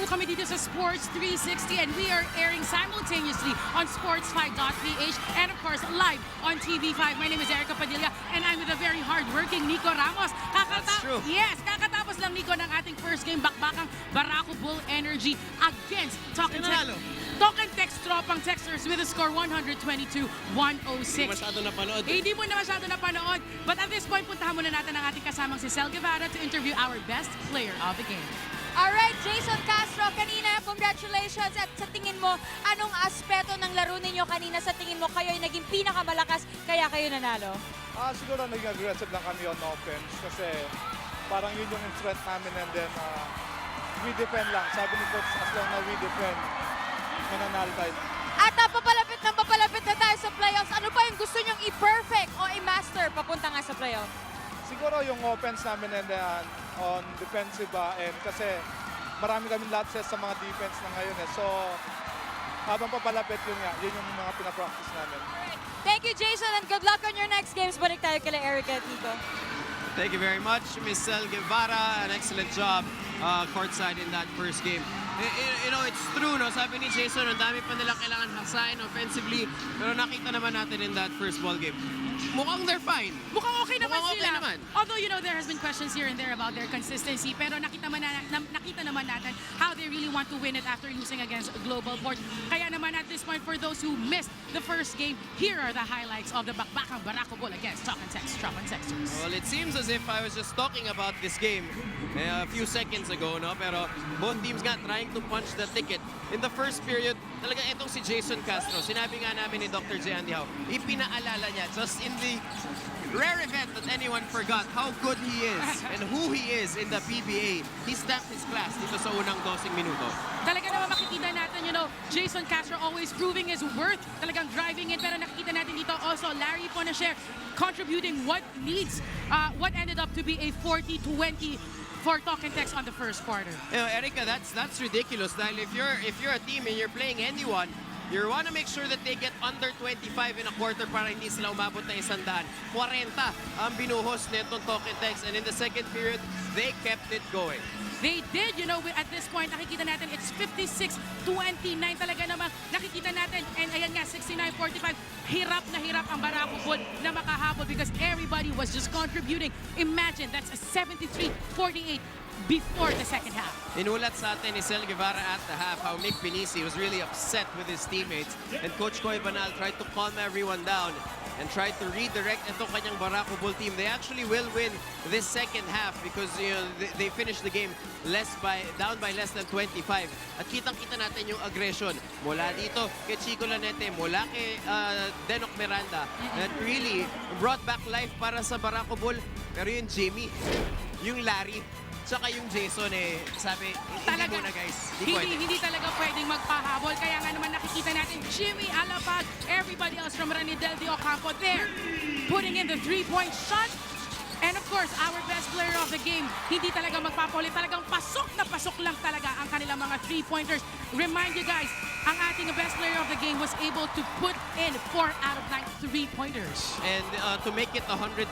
kami dito sa Sports 360 and we are airing simultaneously on sports5.ph and of course live on TV5. My name is Erica Padilla and I'm with a very hardworking Nico Ramos. That's true. Yes, kakatapos lang Nico ng ating first game, bakbakang Meralco Bull Energy against Talk and Text Tropang Texters with a score 122-106. Masyado napanood. Hindi mo na masyado napanood. But at this point, puntahan muna natin ang ating kasamang si Sel Guevara to interview our best player of the game. Alright, Jason Castro, kanina, congratulations. At sa tingin mo, anong aspeto ng laro ninyo kanina sa tingin mo kayo ay naging pinakamalakas kaya kayo nanalo? Siguro naging aggressive lang kami on offense kasi parang yun yung strength namin and then we defend lang. Sabi ni Coach, as long na we defend, mananalo tayo. At papalapit na tayo sa playoffs. Ano pa yung gusto nyong i-perfect o i-master papunta nga sa playoffs? Siguro yung offense namin and then on defensive end kasi marami kami lapses sa mga defense na ngayon eh. So habang papalapit yun yung mga pinapractice namin. Thank you, Jason, and good luck on your next games. Balik tayo kila Erica at Nico. Thank you very much, Miss Sel Guevara. An excellent job courtside in that first game. You know, it's true, no? Sabi ni Jason, ang dami pa nilang kailangan hasain offensively. Pero nakita naman natin in that first ball game. Mukhang they're fine. Mukhang okay naman Mukhang sila. okay naman. Although, you know, there has been questions here and there about their consistency. Pero nakita naman natin how they really want to win it after losing against Global Port. Kaya naman at this point, for those who missed the first game, here are the highlights of the bakbakang Meralco Bull against Talk and Texters. Well, it seems as if I was just talking about this game a few seconds ago, no? Pero both teams nga trying to punch the ticket. In the first period, talaga itong si Jason Castro, sinabi nga namin ni Dr. J. Andy Howe, ipinaalala niya just in the rare event that anyone forgot how good he is and who he is in the PBA. He stamped his class dito sa unang 12 minuto. Talaga naman makikita natin, you know, Jason Castro always proving his worth, talagang driving in. Pero nakikita natin dito also Larry Ponashare contributing what ended up to be a 40-20 for Talk and Text on the first quarter. You know, Erica, that's ridiculous. Dahil if you're a team and you're playing anyone, you want to make sure that they get under 25 in a quarter para hindi sila umabot na 100. 40 ang binuhos nitong Talk and Text, and in the second period, they kept it going. They did, you know, at this point, nakikita natin, it's 56-29 talaga naman. Nakikita natin, and ayan nga, 69-45, hirap na hirap ang Meralco Bull na makahabol because everybody was just contributing. Imagine, that's a 73-48 before the second half. Inulat sa atin ni Sel Guevara at the half how Mick Pinisi was really upset with his teammates, and Coach Coy Banal tried to calm everyone down and tried to redirect itong kanyang Meralco Bull team. They actually will win this second half because you know, they finished the game down by less than 25. At kitang-kita natin yung aggression mula dito kay Chico Lanete, mula kay Denok Miranda, that really brought back life para sa Meralco Bull. Pero yung Jimmy, yung Larry, tsaka yung Jason sabi, hindi muna guys. Hindi talaga pwedeng magpahabol. Kaya nga naman nakikita natin Jimmy Alapag, everybody else from Ranidel de Ocampo there, putting in the three-point shot. And of course, our best player of the game, hindi talaga magpapauli. Talagang pasok na pasok lang talaga ang kanilang mga three-pointers. Remind you guys, ang ating best player of the game was able to put in 4 out of 9 three-pointers. And to make it 122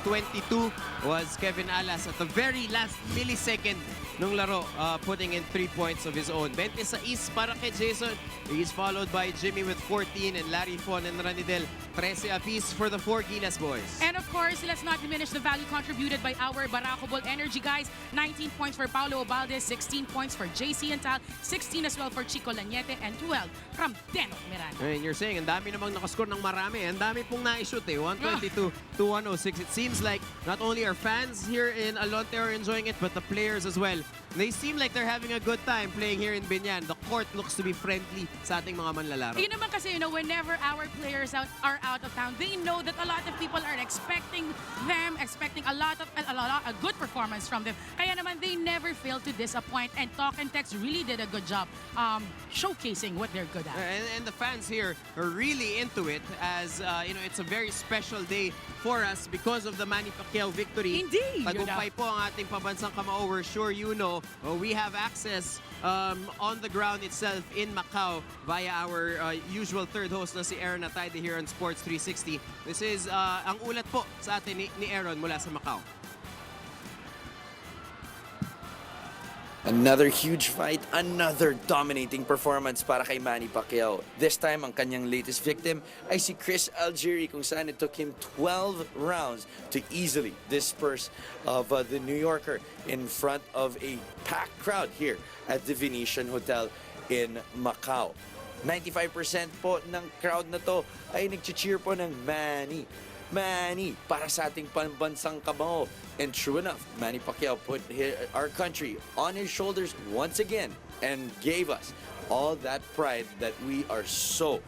was Kevin Alas at the very last millisecond nung laro, putting in 3 points of his own. 26 para kay Jason. He's followed by Jimmy with 14 and Larry Fon and Ranidel 13 apiece for the 4 Gilas boys. And of course, let's not diminish the value contributed by our Meralco Bull Energy guys. 19 points for Paulo Obalde, 16 points for JC Antal, 16 as well for Chico Laniete, and 12 from Denok Miranda. And you're saying, ang dami namang nakascore ng marami. Ang dami pong na-shoot 122 to 106. It seems like not only our fans here in Alonte are enjoying it, but the players as well. They seem like they're having a good time playing here in Binyan. The court looks to be friendly sa ating mga manlalaro. Yun naman kasi, you know, whenever our players are out of town, they know that a lot of people are expecting a good performance from them. Kaya naman, they never fail to disappoint. And Talk and Text really did a good job showcasing what they're good at. And the fans here are really into it as, you know, it's a very special day for us because of the Manny Pacquiao victory. Indeed! Tagumpay po ang ating pambansang kamao. We're sure you know we have access on the ground itself in Macau via our usual third host na si Aaron Atayde here on Sports 360. This is ang ulat po sa atin ni Aaron mula sa Macau. Another huge fight, another dominating performance para kay Manny Pacquiao. This time, ang kanyang latest victim ay si Chris Algieri kung saan it took him 12 rounds to easily disperse of the New Yorker in front of a packed crowd here at the Venetian Hotel in Macau. 95% po ng crowd na to ay nag-cheer po ng Manny. Manny, para sa ating pambansang kabango. And true enough, Manny Pacquiao put our country on his shoulders once again and gave us all that pride that we are so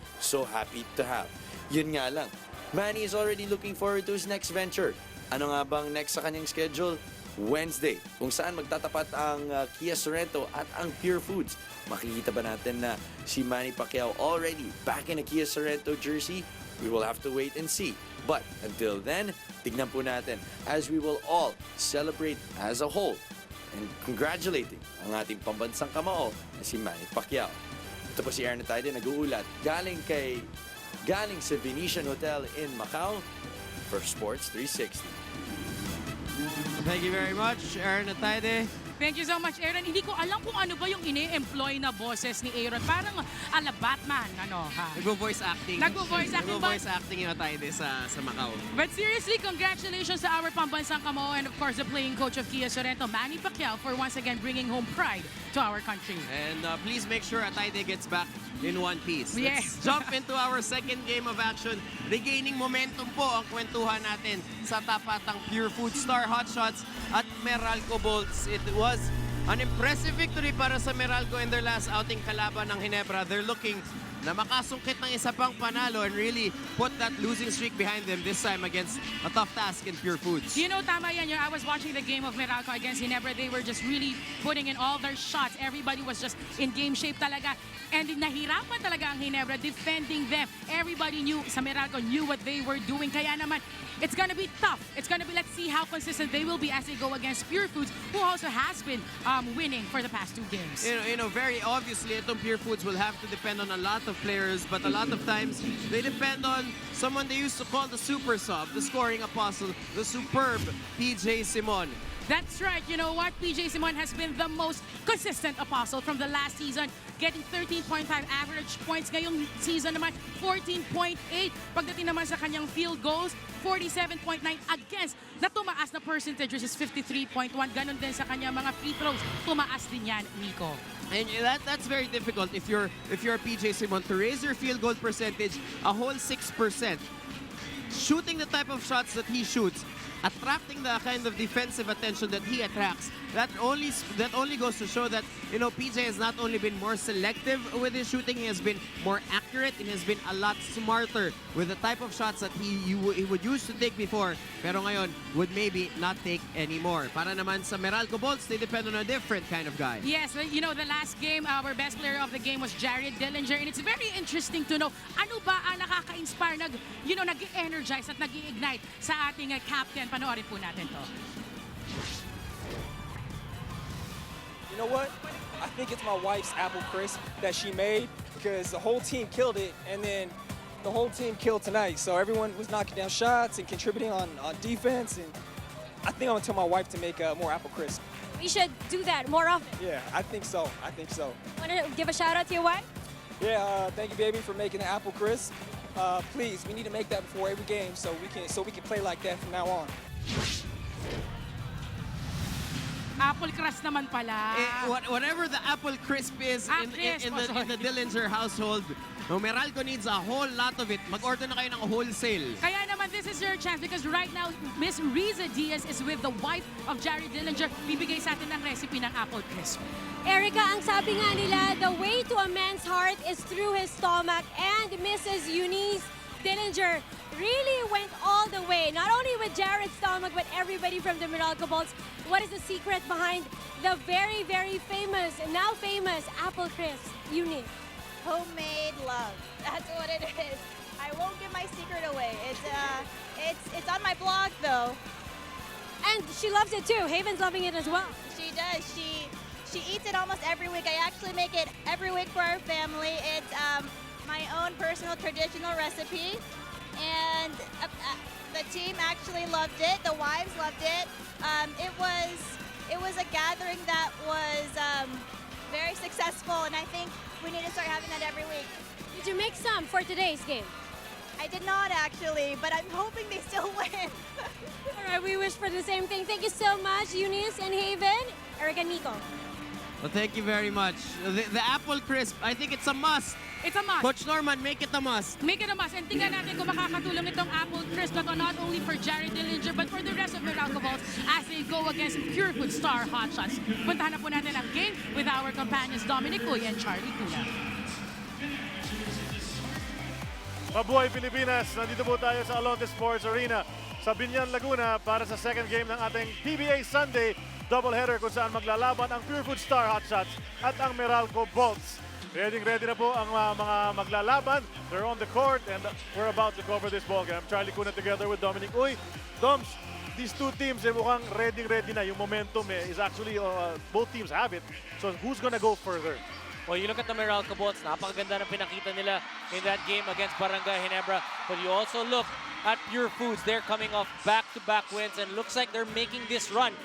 happy to have. Yun nga lang, Manny is already looking forward to his next venture. Ano nga bang next sa kanyang schedule? Wednesday, kung saan magtatapat ang Kia Sorrento at ang Purefoods. Makikita ba natin na si Manny Pacquiao already back in a Kia Sorrento jersey? We will have to wait and see. But until then, tignan po natin as we will all celebrate as a whole and congratulating ang ating pambansang kamao na si Manny Pacquiao. Ito po si Aaron Atayde nag-uulat galing sa Venetian Hotel in Macau for Sports 360. Thank you very much, Aaron Atayde. Thank you so much, Aaron. Hindi ko alam kung ano ba yung ini-employ na boses ni Aaron. Parang ala Batman, ano ha? Nagvo-voice acting. Nagvo-voice acting ba? Nagvo-voice acting yung Atayde sa Macau. But seriously, congratulations to our pambansang kamao and of course the playing coach of Kia Sorrento, Manny Pacquiao, for once again bringing home pride to our country. And please make sure Atayde gets back in one piece. Yes. Let's jump into our second game of action. Regaining momentum po ang kwentuhan natin sa tapatang Purefoods Star Hotshots at Meralco Bolts. It was an impressive victory para sa Meralco in their last outing kalaban ng Ginebra. They're looking na makasungkit ng isa pang panalo and really put that losing streak behind them this time against a tough task in Purefoods. You know, tama yan. I was watching the game of Meralco against Ginebra. They were just really putting in all their shots. Everybody was just in game shape talaga. And nahirapan talaga ang Ginebra defending them. Everybody knew, sa Meralco knew what they were doing. Kaya naman, it's gonna be tough. It's gonna be, let's see how consistent they will be as they go against Purefoods, who also has been winning for the past 2 games. You know, very obviously, itong Purefoods will have to depend on a lot of players, but a lot of times, they depend on someone they used to call the super sub, the scoring apostle, the superb PJ Simon. That's right. You know what? PJ Simon has been the most consistent apostle from the last season, getting 13.5 average points. Ngayong season naman, 14.8. Pagdating naman sa kanyang field goals, 47.9 against na tumaas na percentage, which is 53.1. Ganon din sa kanyang mga free throws. Tumaas din yan, Nico. And that's very difficult if you're PJ Simon to raise your field goal percentage a whole 6%. Shooting the type of shots that he shoots, attracting the kind of defensive attention that he attracts, that only goes to show that, you know, PJ has not only been more selective with his shooting, he has been more accurate and has been a lot smarter with the type of shots that he would used to take before, pero ngayon would maybe not take anymore. Para naman sa Meralco Bolts, they depend on a different kind of guy. Yes, you know, the last game, our best player of the game was Jared Dillinger, and it's very interesting to know ano ba ang nakaka-inspire, nag-energize at nag-ignite sa ating captain. Panoorin po natin to. You know what? I think it's my wife's apple crisp that she made because the whole team killed it, and then the whole team killed tonight. So everyone was knocking down shots and contributing on defense, and I think I'm gonna tell my wife to make more apple crisp. We should do that more often. Yeah, I think so. I think so. Want to give a shout out to your wife? Yeah, thank you, baby, for making the apple crisp. Please, we need to make that before every game so we can play like that from now on. Apple crust naman pala. Whatever the apple crisp is in the Dillinger household, no, Meralco needs a whole lot of it. Mag-order na kayo ng wholesale. Kaya naman, this is your chance because right now, Miss Riza Diaz is with the wife of Jared Dillinger. Bibigay sa atin ng recipe ng apple crisp. Erica, ang sabi nga nila, the way to a man's heart is through his stomach, and Mrs. Eunice Dillinger really went all the way, not only with Jared's stomach, but everybody from the Meralco Bolts. What is the secret behind the very, very famous, now famous apple crisp, Eunice? Homemade love. That's what it is. I won't give my secret away. It's on my blog though. And she loves it too. Haven's loving it as well. She does. She eats it almost every week. I actually make it every week for our family. It's my own personal traditional recipe, and the team actually loved it. The wives loved it. It was it was a gathering that was very successful, and I think we need to start having that every week. Did you make some for today's game? I did not actually, but I'm hoping they still win. All right, we wish for the same thing. Thank you so much, Eunice and Haven, Eric and Nico. Well, thank you very much. The apple crisp, I think it's a must. It's a must. Coach Norman, make it a must. Make it a must. And tingnan natin kung makakatulong itong apple crisp na to not only for Jared Dillinger but for the rest of Meralco Balls as they go against Purefoods star Hotshots. Puntahan na po natin ang game with our companions Dominic Uy and Charlie Cuna. Mabuhay Pilipinas! Nandito po tayo sa Alonte Sports Arena sa Binyan, Laguna para sa second game ng ating PBA Sunday doubleheader kung saan maglalaban ang Purefoods Star Hotshots at ang Meralco Bolts. Ready na po ang mga maglalaban. They're on the court and we're about to cover this ball game. Charlie Cuna together with Dominic Uy. Doms, these two teams mukhang ready na. Yung momentum is actually, both teams have it. So who's gonna go further? Well, you look at the Meralco Bolts, napakaganda ng pinakita nila in that game against Barangay Ginebra. But you also look at Purefoods. They're coming off back-to-back wins and looks like they're making this run.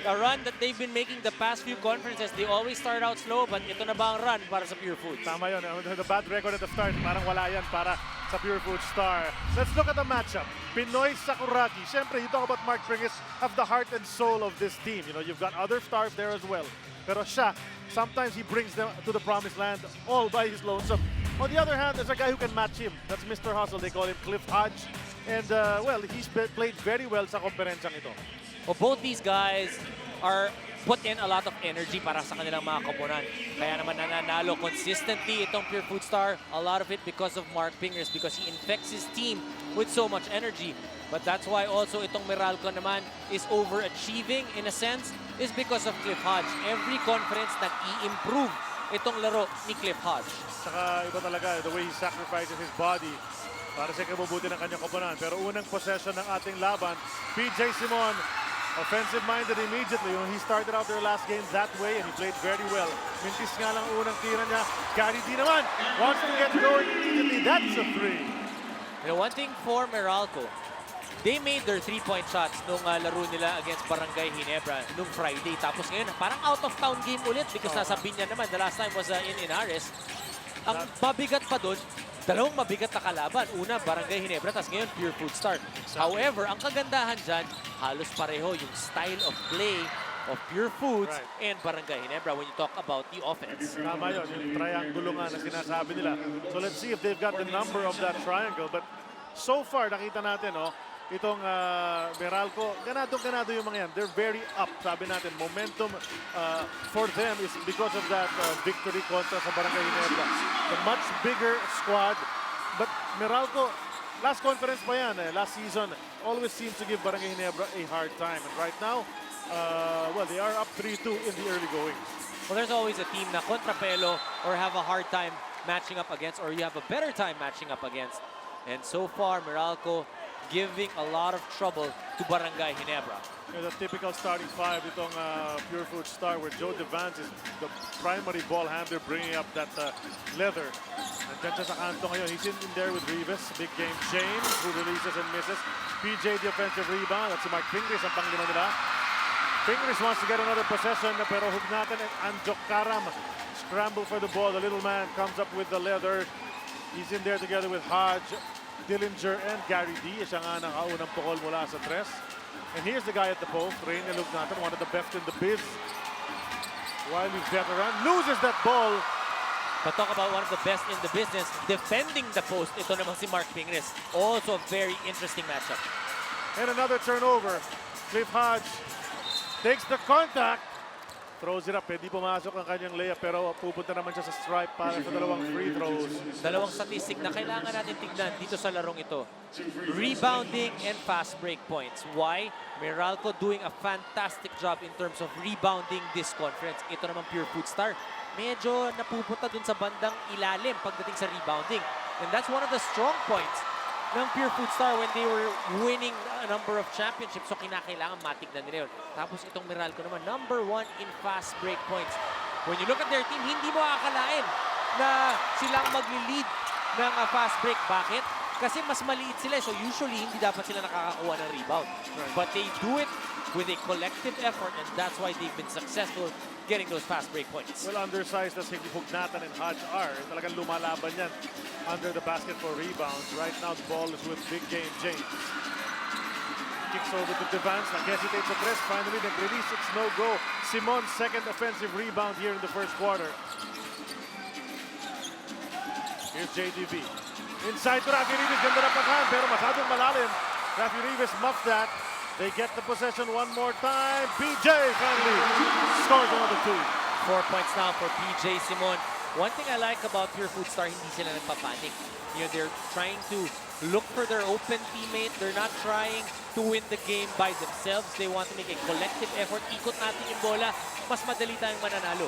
A run that they've been making the past few conferences. They always start out slow, but ito na ba ang run para sa Purefoods? Tama yun. The bad record at the start, parang wala yan para sa Purefoods Star. Let's look at the matchup. Pinoy Sakuragi. Siyempre, you talk about Mark Pringles, have the heart and soul of this team. You know, you've got other stars there as well. Pero siya, sometimes he brings them to the promised land all by his lonesome. On the other hand, there's a guy who can match him. That's Mr. Hustle. They call him Cliff Hodge. And, well, he's played very well sa komperensyang ito. Well, both these guys are put in a lot of energy para sa kanilang mga koponan. Kaya naman nananalo consistently itong Purefoods Star. A lot of it because of Mark Pingers because he infects his team with so much energy. But that's why also itong Meralco naman is overachieving in a sense is because of Cliff Hodge. Every conference nag-i-improve itong laro ni Cliff Hodge. Saka iba talaga, the way he sacrifices his body para sa kabubuti ng kanyang koponan. Pero unang possession ng ating laban, PJ Simon, offensive-minded immediately. When he started out their last game that way and he played very well. Mintis nga lang unang tira niya. Gary D naman wants to get going immediately. That's a three. You know, one thing for Meralco, they made their three-point shots nung laro nila against Barangay Ginebra nung Friday. Tapos ngayon, parang out-of-town game ulit because nasa Binyan naman. The last time was in Inares. Ang mabigat pa doon, dalawang mabigat na kalaban. Una, Barangay Ginebra, tapos ngayon, Purefoods Star. However, ang kagandahan dyan, halos pareho yung style of play of Purefoods and Barangay Ginebra when you talk about the offense. Tama yun, yung triangulo nga na sinasabi nila. So let's see if they've got the number of that triangle. But so far, nakita natin, itong Meralco, ganado yung mga yan. They're very up, sabi natin. Momentum for them is because of that victory kontra sa Barangay Ginebra. The much bigger squad. But Meralco, last conference pa yan, last season, always seems to give Barangay Ginebra a hard time. And right now, well, they are up 3-2 in the early going. Well, there's always a team na kontrapelo or have a hard time matching up against or you have a better time matching up against. And so far, Meralco giving a lot of trouble to Barangay Ginebra. The typical starting five itong Purefoods Star where Joe Devance is the primary ball handler bringing up that leather. Nandiyan siya sa kanto ngayon. He's in there with Rivas. Big game James who releases and misses. PJ the offensive rebound. That's si Mark Pingris ang panglima nila. Pingris wants to get another possession pero hug natin and Anjok Karam scramble for the ball. The little man comes up with the leather. He's in there together with Hodge, Dillinger, and Gary D. Siya nga nakaunang pukol mula sa tres. And here's the guy at the post, Rain Lugnatan, one of the best in the biz. Wiley veteran, loses that ball. But talk about one of the best in the business, defending the post. Ito naman si Mark Pingres. Also a very interesting matchup. And another turnover. Cliff Hodge takes the contact. Throws it up. Pwede pumasok ang kanyang layup pero pupunta naman siya sa stripe para sa dalawang free throws. Dalawang statistic na kailangan natin tignan dito sa larong ito. Rebounding and fast break points. Why? Meralco doing a fantastic job in terms of rebounding this conference. Ito naman Purefoods Star. Medyo napupunta dun sa bandang ilalim pagdating sa rebounding. And that's one of the strong points ng Purefoods Star when they were winning a number of championships. So kinakailangan matignan nila yun. Tapos itong Meralco naman, number 1 in fast break points. When you look at their team, hindi mo akalain na silang magli-lead ng fast break. Bakit? Kasi mas maliit sila. So usually, hindi dapat sila nakakakuha ng rebound. But they do it with a collective effort, and that's why they've been successful getting those fast break points. Well, undersized as Hugnatan and Hodge are. Talagang lumalaban yan under the basket for rebounds. Right now, the ball is with Big Game James. Kicks over to Devance. Hesitates to press. Finally, nag-release. It's no go. Simon's second offensive rebound here in the first quarter. Here's JDV. Inside to Rafi Rivas. Ganda na pasahan, pero masyadong malalim. Rafi Rivas muffed that. They get the possession one more time. PJ finally scores another 2. 4 points now for PJ Simon. One thing I like about Purefoods Star, hindi sila nagpapanik. You know, they're trying to look for their open teammate. They're not trying to win the game by themselves. They want to make a collective effort. Ikot natin yung bola. Mas madali tayong mananalo.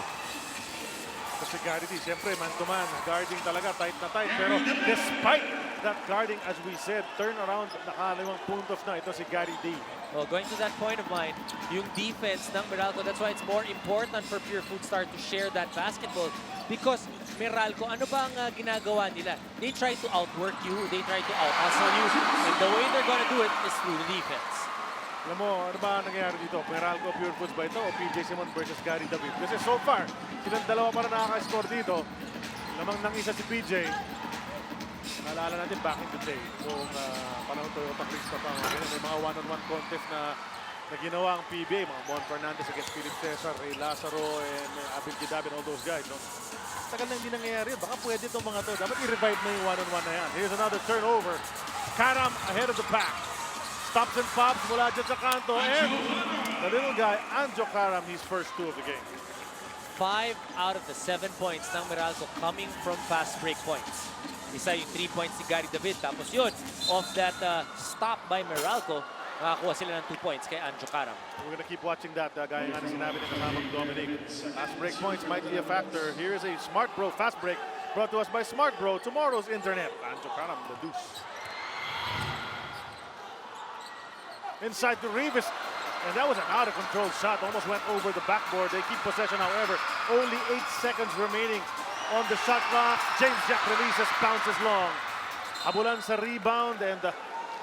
Kasi Gary D, siyempre man-to-man, guarding talaga, tight na tight. Pero despite that guarding, as we said, turn around, nakalimang puntos na ito si Gary D. Well, going to that point of mine, yung defense ng Meralco, that's why it's more important for Purefoods Star to share that basketball. Because Meralco, ano ba ang ginagawa nila? They try to outwork you, they try to out-hustle you, and the way they're gonna do it is through the defense. Alam mo, ano ba nangyayari dito? Meralco, Purefoods ba ito o PJ Simon versus Gary David? Kasi so far, silang dalawa pa na nakaka-score dito. Lamang nang isa si PJ. Naalala natin back in the day, kung panahon Toyota Crista pa, may mga one-on-one contest na ginawa ang PBA, mga Mon Fernandez against Philip Cesar, Ray Lazaro, and Abel Gidab, and all those guys. No? Tagal na hindi nangyayari. Baka pwede itong mga to. Dapat i-revive na yung one-on-one na yan. Here's another turnover. Karam ahead of the pack. Stops and pops mula dyan sa kanto. And the little guy, Anjo Karam, his first 2 of the game. 5 out of the 7 points ng Meralco coming from fast break points. Isa yung 3 points si Gary David. Tapos yun, off that stop by Meralco, nakakuha sila ng 2 points kay Anjo Karam. We're gonna keep watching that. Gaya nga na sinabi ng kasamang Dominic. Fast break points might be a factor. Here's a Smart Bro fast break brought to us by Smart Bro, tomorrow's internet. Anjo Karam, the deuce. Inside to Rivas. And that was an out-of-control shot. Almost went over the backboard. They keep possession, however. Only 8 seconds remaining on the shot clock. James Jack releases, bounces long. Habulan sa rebound, and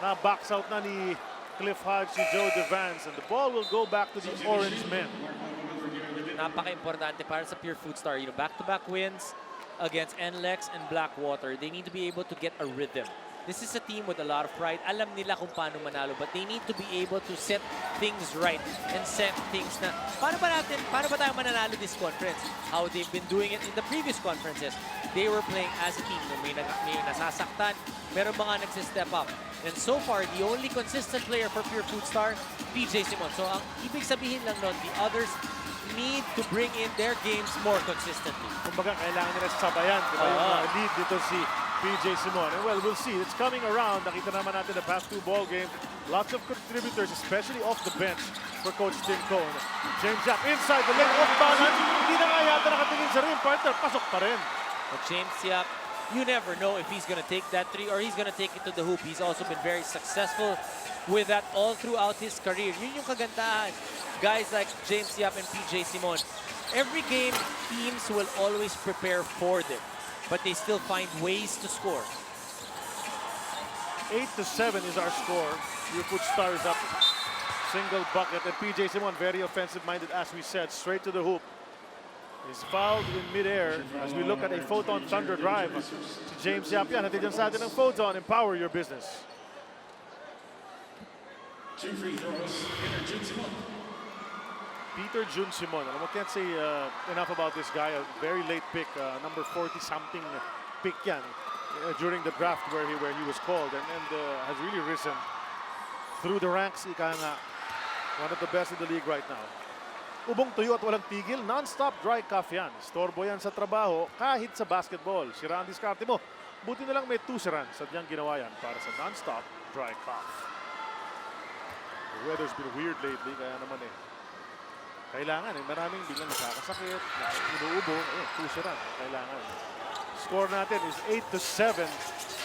na-box out na ni Cliff Hodge si Joe Devance. And the ball will go back to the Orange men. Napaka-importante para sa Purefoods Star. You know, back-to-back wins against NLEX and Blackwater. They need to be able to get a rhythm. This is a team with a lot of pride. Alam nila kung paano manalo, but they need to be able to set things right and set things na paano ba tayo mananalo this conference? How they've been doing it in the previous conferences. They were playing as a team. May nasasaktan, meron mga nagsistep up. And so far, the only consistent player for Purefoods Star, PJ Simon. So ang ibig sabihin lang nun, the others need to bring in their games more consistently. Kumbaga, kailangan nila sabayan. Diba yung lead dito si PJ Simon. And well, we'll see. It's coming around. Nakita naman natin the past 2 ball games. Lots of contributors, especially off the bench for Coach Tim Cone. James Jack inside the lane, off balance. Hindi na nga yata nakatingin sa rim. Partner, pasok pa rin. But James Yap, you never know if he's going to take that 3 or he's going to take it to the hoop. He's also been very successful with that all throughout his career. Yun yung kagandahan. Guys like James Yap and PJ Simon. Every game, teams will always prepare for them, but they still find ways to score. 8-7 is our score. Purefoods Star is up. Single bucket. And PJ Simon, very offensive-minded, as we said, straight to the hoop. He's fouled in midair as we look at a Photon Thunder drive. Si James Yap yan. Natin dyan sa atin ng Photon. Empower your business. Peter Jun Simon. I can't say enough about this guy. A very late pick, number 40-something pick yan during the draft where he was called, and has really risen through the ranks. Ika nga, one of the best in the league right now. Ubong tuyo at walang tigil, non-stop dry cough yan. Storbo yan sa trabaho, kahit sa basketball. Sira ang diskarte mo. Buti na lang may tusiran. Sadyang ginawa yan para sa non-stop dry cough. The weather's been weird lately, kaya naman kailangan maraming biglang nakakasakit, inuubo, tusiran, kailangan. Score natin is 8-7.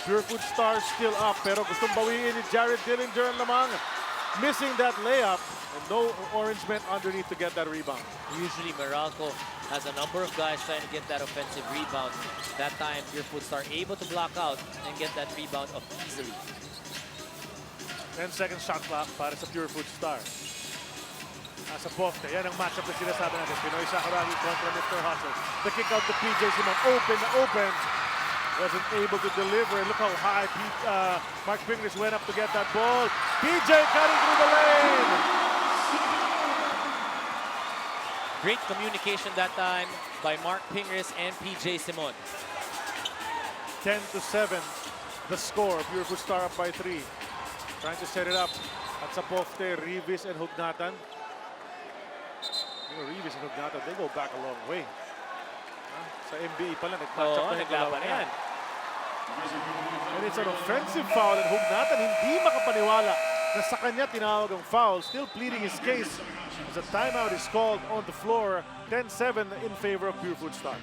Purefoods Star still up, pero gustong bawiin ni Jared Dillinger ang lamang. Missing that layup, and no Orange men underneath to get that rebound. Usually Meralco has a number of guys trying to get that offensive rebound. That time, Purefoods Star able to block out and get that rebound easily. 10-second shot clock para sa Purefoods Star. Sa poste. Yan ang matchup na sinasabi natin. Pinoy Sakuragi kontra Mr. Hustle. The kick out to PJ Simon. Open. Wasn't able to deliver. Look how high Mark Pingris went up to get that ball. PJ cutting through the lane. Great communication that time by Mark Pingris and PJ Simon. 10-7 the score. Purefoods Star up by 3. Trying to set it up. At sa poste, Rivis and Hugnatan. Rivis and Hugnatan, they go back a long way. Sa NBA pala, nag-match up na yung naglaban dalawa yan. And it's an offensive foul and Hugnatan hindi makapaniwala na sa kanya tinawag ang foul. Still pleading his case as a timeout is called on the floor. 10-7 in favor of Purefoods Star.